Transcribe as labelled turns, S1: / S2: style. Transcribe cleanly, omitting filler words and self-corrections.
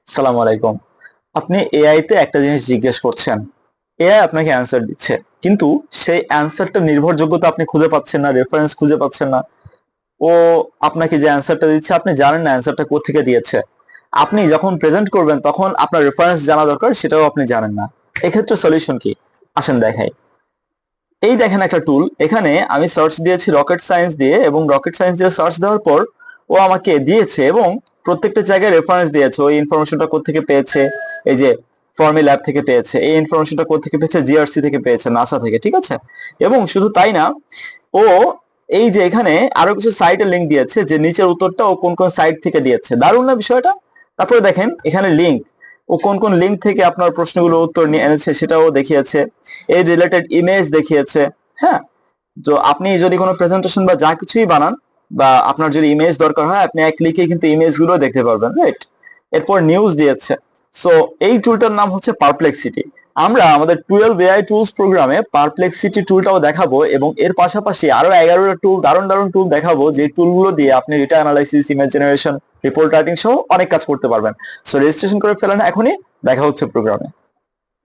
S1: সালাম আলাইকুম। আপনি এআই তে একটা জিনিস জিজ্ঞেস করছেন, এআই আপনাকে অ্যান্সার দিচ্ছে, কিন্তু সেই অ্যান্সারটা নির্ভরযোগ্যতা আপনি খুঁজে পাচ্ছেন না, রেফারেন্স খুঁজে পাচ্ছেন না। ও আপনাকে যে অ্যান্সারটা দিচ্ছে আপনি জানেন না অ্যান্সারটা কোত্থেকে দিয়েছে। আপনি যখন প্রেজেন্ট করবেন তখন আপনার রেফারেন্স জানা দরকার, সেটাও আপনি জানেন না। এক্ষেত্রে সলিউশন কি? আসেন দেখাই। এই দেখেন একটা টুল, এখানে আমি সার্চ দিয়েছি রকেট সায়েন্স দিয়ে, এবং রকেট সায়েন্স দিয়ে সার্চ দেওয়ার পর ও আমাকে দিয়েছে, এবং প্রত্যেকটা জায়গায় রেফারেন্স দিয়েছে। ওই ইনফরমেশনটা কোত্থেকে পেয়েছে? এই যে ফর্মি ল্যাব থেকে পেয়েছে, এই ইনফরমেশনটা কোত্থেকে পেয়েছে? জিআরসি থেকে পেয়েছে, নাসা থেকে, ঠিক আছে? এবং শুধু তাই না, ও এই যে এখানে আরো কিছু সাইটের লিংক দিয়েছে, যে নিচের উত্তরটা ও কোন কোন সাইট থেকে দিয়েছে। দারুণ না বিষয়টা? তারপরে দেখেন এখানে লিংক, ও কোন কোন লিংক থেকে আপনার প্রশ্নগুলোর উত্তর নিয়ে এনেছে সেটাও দেখিয়েছে। এই রিলেটেড ইমেজ দেখিয়েছে। হ্যাঁ, তো আপনি যদি কোনো প্রেজেন্টেশন বা যা কিছুই বানান, বা আপনার যদি ইমেজ দরকার হয়, আপনি এক ক্লিকে কিন্তু ইমেজ গুলো দেখতে পারবেন, রাইট? এরপর নিউজ দিয়েছে। সো এই টুলটার নাম হচ্ছে পারপ্লেক্সিটি। আমরা আমাদের 12 এআই টুলস প্রোগ্রামে পারপ্লেক্সিটি টুলটাও দেখাবো, এবং এর পাশাপাশি আরো 11টা টুল, দারুণ দারুণ টুল দেখাবো, যে টুলগুলো দিয়ে আপনি data analysis, image generation, report writing সহ অনেক কাজ করতে পারবেন। সো রেজিস্ট্রেশন করে ফেলেন এখনই, দেখা হচ্ছে প্রোগ্রামে।